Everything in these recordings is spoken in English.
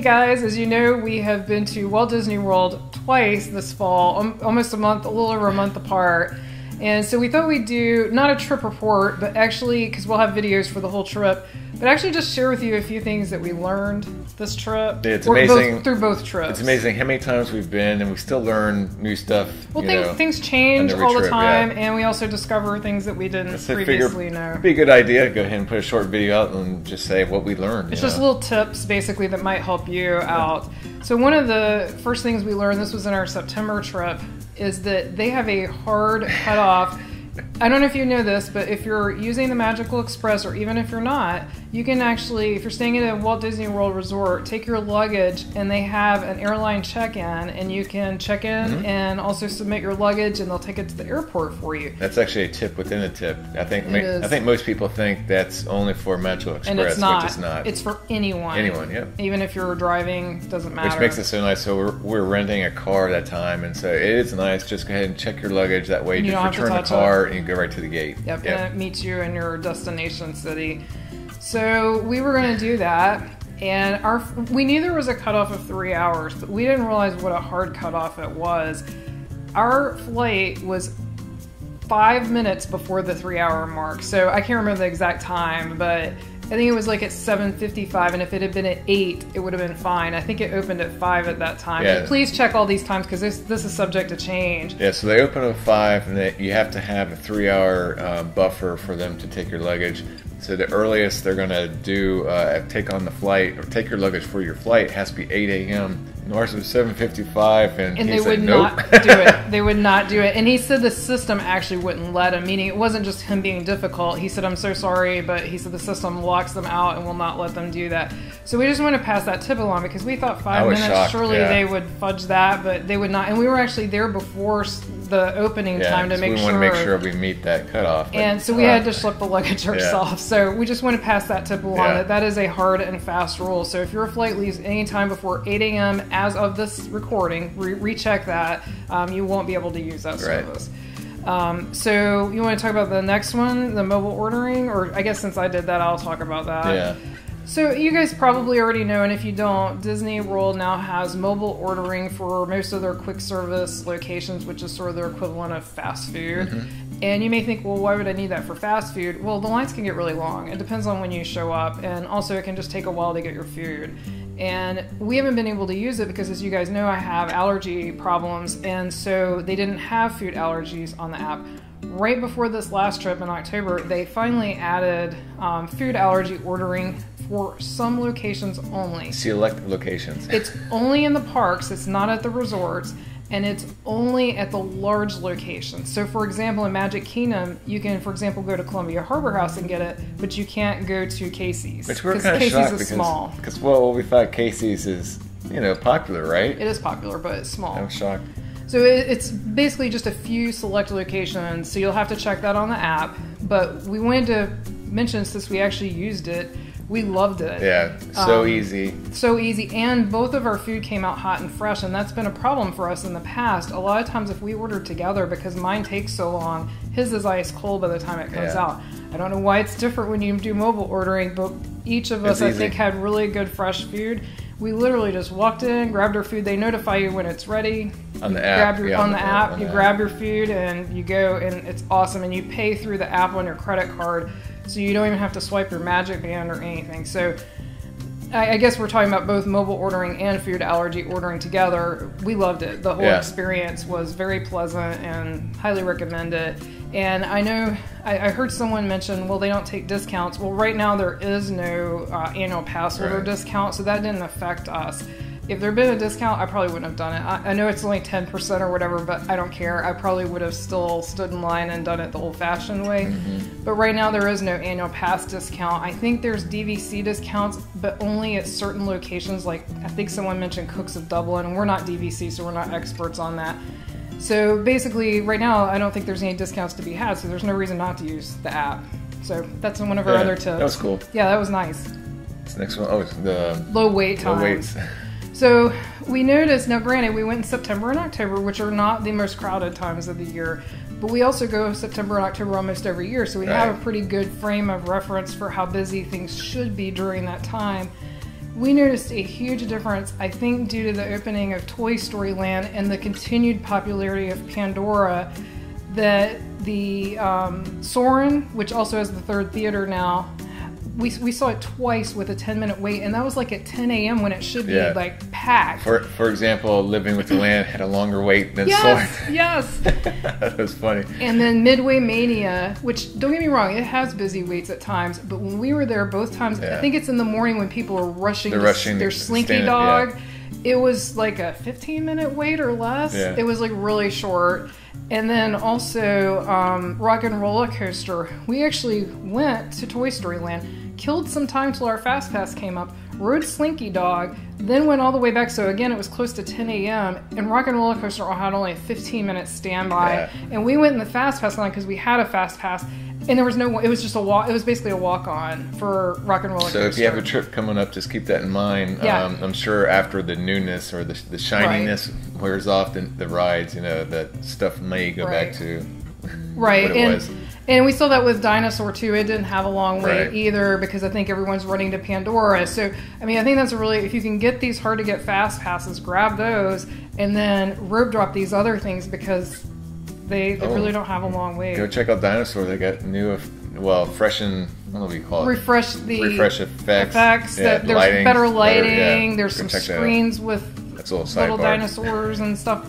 guys, as you know, we have been to Walt Disney World twice this fall, almost a month, a little over a month apart. And so we thought we'd do, not a trip report, but actually, because we'll have videos for the whole trip, but actually just share with you a few things that we learned this trip. It's amazing. Through both trips. It's amazing how many times we've been and we still learn new stuff. Well, things change all the time, and we also discover things that we didn't previously know. It'd be a good idea to go ahead and put a short video out and just say what we learned. It's just little tips, basically, that might help you out. So one of the first things we learned, this was in our September trip, is that they have a hard cutoff. I don't know if you know this, but if you're using the Magical Express, or even if you're not, you can actually, if you're staying at a Walt Disney World resort, take your luggage, and they have an airline check-in, and you can check in and also submit your luggage, and they'll take it to the airport for you. That's actually a tip within a tip. I think most people think that's only for Magical Express, and it's not. Which is not. It's for anyone. Anyone, yeah. Even if you're driving, doesn't matter. Which makes it so nice. So we're renting a car at that time, and so it is nice. Just go ahead and check your luggage. That way you just return the car and you go right to the gate. Yep, and it meets you in your destination city. So we were going to do that, and we knew there was a cutoff of 3 hours, but we didn't realize what a hard cutoff it was. Our flight was 5 minutes before the 3 hour mark, so I can't remember the exact time, but I think it was like at 7:55, and if it had been at 8, it would have been fine. I think it opened at 5 at that time. Yeah. But please check all these times, because this is subject to change. Yeah, so they open at 5, and you have to have a 3 hour buffer for them to take your luggage. So the earliest they're going to do take on the flight or take your luggage for your flight has to be 8 a.m. And ours was 7:55, and they would not do it. They would not do it. And he said the system actually wouldn't let him, meaning it wasn't just him being difficult. He said, I'm so sorry, but he said the system locks them out and will not let them do that. So we just want to pass that tip along, because we thought 5 minutes, shocked, surely they would fudge that, but they would not. And we were actually there before the opening time to make sure. We want to make sure we meet that cutoff. And so we had to schlep the luggage ourselves. So we just want to pass that tip along, that is a hard and fast rule. So if your flight leaves any time before 8 a.m. as of this recording, recheck that. You won't be able to use that service. So you want to talk about the next one, the mobile ordering? Or I guess since I did that, I'll talk about that. Yeah. So you guys probably already know, and if you don't, Disney World now has mobile ordering for most of their quick service locations, which is sort of their equivalent of fast food. And you may think, well, why would I need that for fast food? Well, the lines can get really long. It depends on when you show up, and also it can just take a while to get your food. And we haven't been able to use it because, as you guys know, I have allergy problems, and so they didn't have food allergies on the app. Right before this last trip in October, they finally added food allergy ordering for some locations only. Select locations. It's only in the parks, it's not at the resorts, and it's only at the large locations. So for example, in Magic Kingdom, you can, for example, go to Columbia Harbor House and get it, but you can't go to Casey's. Which we're kind of shocked because, well, we thought Casey's is, popular, right? It is popular, but it's small. I'm shocked. So it's basically just a few select locations, so you'll have to check that on the app. But we wanted to mention, since we actually used it, we loved it. Yeah, so easy. So easy, and both of our food came out hot and fresh, and that's been a problem for us in the past. A lot of times if we order together, because mine takes so long, his is ice cold by the time it comes out. I don't know why it's different when you do mobile ordering, but each of us, I think, had really good fresh food. We literally just walked in, grabbed our food. They notify you when it's ready. On the app. On the app, you grab your food and you go, and it's awesome. And you pay through the app on your credit card, so you don't even have to swipe your Magic Band or anything. So I guess we're talking about both mobile ordering and food allergy ordering together. We loved it. The whole experience was very pleasant and highly recommend it. And I know, I heard someone mention, well, they don't take discounts. Well, right now there is no annual pass holder discount, so that didn't affect us. If there had been a discount, I probably wouldn't have done it. I know it's only 10% or whatever, but I don't care. I probably would have still stood in line and done it the old-fashioned way. But right now there is no annual pass discount. I think there's DVC discounts, but only at certain locations. Like, I think someone mentioned Cooks of Dublin, and we're not DVC, so we're not experts on that. So basically, right now, I don't think there's any discounts to be had, so there's no reason not to use the app. So that's one of our other tips. That was cool. Yeah, that was nice. This next one, it's the low wait times. Low waits. So we noticed, now granted, we went in September and October, which are not the most crowded times of the year, but we also go September and October almost every year, so we have a pretty good frame of reference for how busy things should be during that time. we noticed a huge difference, I think due to the opening of Toy Story Land and the continued popularity of Pandora, that the Soarin', which also has the third theater now, we saw it twice with a 10-minute wait, and that was like at 10 a.m. when it should be like packed. For example, Living with the Land had a longer wait than Yes, Soarin'. yes. That was funny. And then Midway Mania, which, don't get me wrong, it has busy waits at times, but when we were there both times, I think it's in the morning when people are rushing their Slinky Dog. It was like a 15-minute wait or less. Yeah. It was like really short. And then also Rock and Roller Coaster. We actually went to Toy Story Land, killed some time till our Fast Pass came up, rode Slinky Dog, then went all the way back. So again, it was close to 10 a.m. And Rock and Roller Coaster had only a 15-minute standby. Yeah. And we went in the Fast Pass line because we had a Fast Pass. And there was no, it was just a walk, it was basically a walk-on for Rock and Roller Coaster. So if you have a trip coming up, just keep that in mind. Yeah. I'm sure after the newness or the shininess wears off the rides, that stuff may go back to what it was. And we saw that with Dinosaur too. It didn't have a long wait either because I think everyone's running to Pandora. So, I mean, I think that's if you can get these hard to get fast passes, grab those and then rope drop these other things because they really don't have a long wait. Go check out Dinosaur. They got new, freshen, I don't know what you call it. Refresh effects. Yeah, there's better lighting. There's some screens with little dinosaurs and stuff.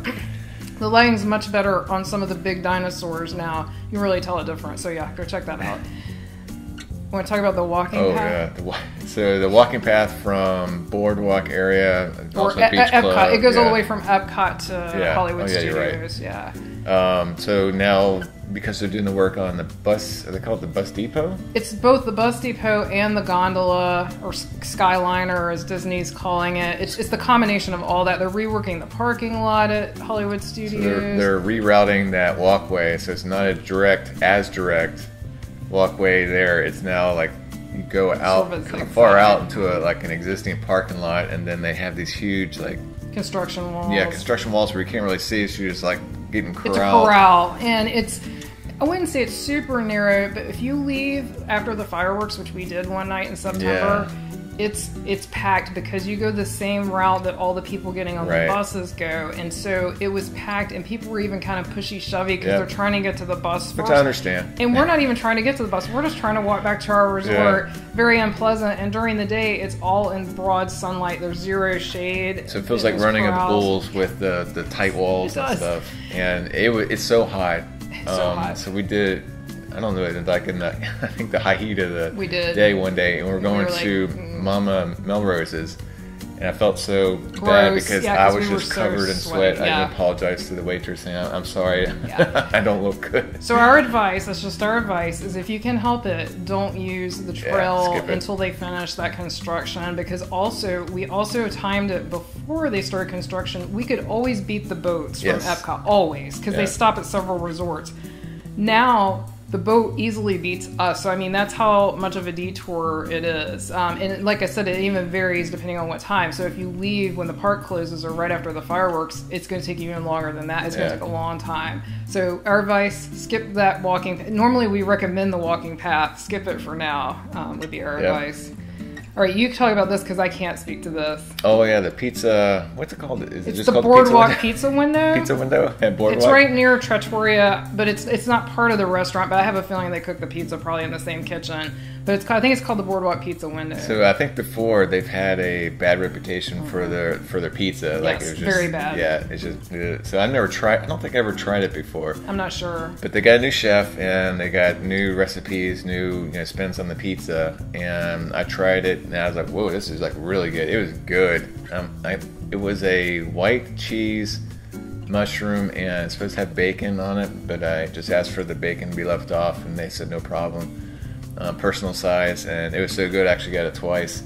The lighting's much better on some of the big dinosaurs now. You can really tell a difference. So yeah, go check that out. Want to talk about the walking path? So the walking path from Boardwalk area, also Beach Epcot. Club. It goes all the way from Epcot to Hollywood Studios. You're right. Yeah. So now, because they're doing the work on the bus, they call it the bus depot? It's both the bus depot and the gondola, or Skyliner as Disney's calling it. It's the combination of all that. They're reworking the parking lot at Hollywood Studios. So they're rerouting that walkway, so it's not as direct walkway there. It's now like you go out kind of far out into an existing parking lot, and then they have these huge construction walls. Yeah, construction walls where you can't really see, so you're just getting corralled. It's a corral, and I wouldn't say it's super narrow, but if you leave after the fireworks, which we did one night in September, it's packed because you go the same route that all the people getting on the buses go, and so it was packed, and people were even kind of pushy-shovey because they're trying to get to the bus first. Which I understand. And we're not even trying to get to the bus. We're just trying to walk back to our resort. Very unpleasant, and during the day, it's all in broad sunlight. There's zero shade. So it feels like running at the Bulls with the tight walls and stuff. And it's so hot. So we did, I don't know, I think the high heat of the day one day, and we're going to Mama Melrose's, and I felt so bad because I was just covered in sweat. I apologize to the waitress, and I'm sorry, I don't look good. So our advice, that's just our advice, is if you can help it, don't use the trail until they finish that construction, because we also timed it before they started construction. We could always beat the boats from Epcot, always, because they stop at several resorts. Now, the boat easily beats us. So, I mean, that's how much of a detour it is. And like I said, it even varies depending on what time. So if you leave when the park closes or right after the fireworks, it's going to take you even longer than that. It's going to take a long time. So our advice, skip that walking. Normally we recommend the walking path. Skip it for now would be our advice. All right, you talk about this because I can't speak to this. Oh yeah, the pizza. What's it called? Is it just the called Boardwalk Pizza Window? Pizza Window at Boardwalk. It's right near Trattoria, but it's not part of the restaurant. But I have a feeling they cook the pizza probably in the same kitchen. But I think it's called the Boardwalk Pizza Window. So I think before they've had a bad reputation for their pizza. Yes, it was just very bad. Yeah, it's just so I don't think I ever tried it before. I'm not sure. But they got a new chef and they got new recipes, new spins on the pizza, and I tried it and I was like, whoa, this is really good. It was good. It was a white cheese mushroom and it's supposed to have bacon on it, but I just asked for the bacon to be left off and they said no problem. Personal size, and it was so good I actually got it twice.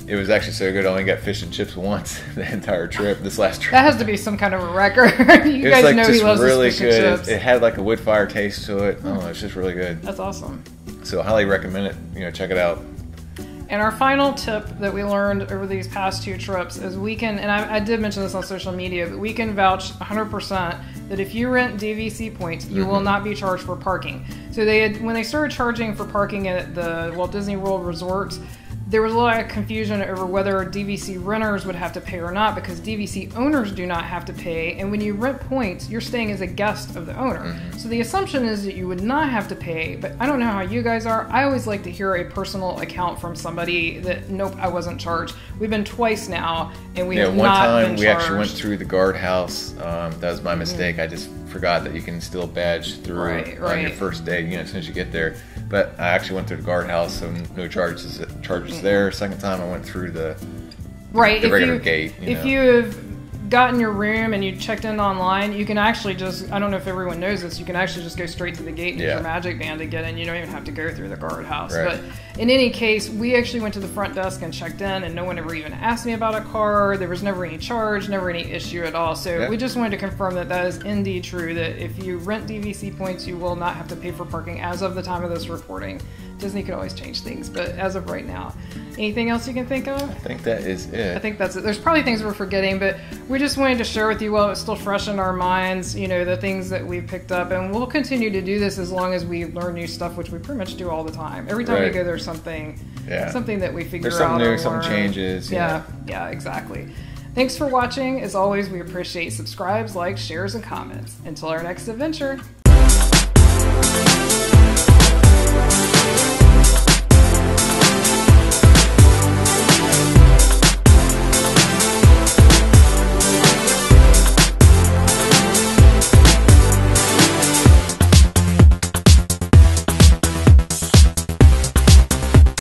It was actually so good I only got fish and chips once the entire trip, this last trip. That has to be some kind of a record. You guys know he loves really his fish and chips. It had a wood fire taste to it. Oh, it's just really good. That's awesome. So I highly recommend it. Check it out. And our final tip that we learned over these past 2 trips is we can, and I did mention this on social media, but we can vouch 100% that if you rent DVC points, you will not be charged for parking. So when they started charging for parking at the Walt Disney World resorts, there was a lot of confusion over whether DVC renters would have to pay or not, because DVC owners do not have to pay, and when you rent points, you're staying as a guest of the owner. So the assumption is that you would not have to pay, but I don't know how you guys are. I always like to hear a personal account from somebody that, nope, I wasn't charged. We've been twice now, and we have not been charged. One time we actually went through the guardhouse. That was my mistake. I just forgot that you can still badge through on your first day, as soon as you get there. But I actually went through the guardhouse, so no charges there. Second time I went through the regular gate. If you have gotten your room and you checked in online, you can actually just, I don't know if everyone knows this, you can actually just go straight to the gate and use your magic band to get in. You don't even have to go through the guardhouse. But in any case, we actually went to the front desk and checked in, and no one ever even asked me about a card. There was never any charge, never any issue at all. So we just wanted to confirm that that is indeed true, that if you rent DVC points, you will not have to pay for parking as of the time of this reporting. Disney could always change things, but as of right now. Anything else you can think of? I think that is it. I think that's it. There's probably things we're forgetting, but we just wanted to share with you while it's still fresh in our minds, the things that we picked up, and we'll continue to do this as long as we learn new stuff, which we pretty much do all the time. Every time we go, there's something that we figure out. There's something new, some changes. Yeah, exactly. Thanks for watching. As always, we appreciate subscribes, likes, shares, and comments. Until our next adventure.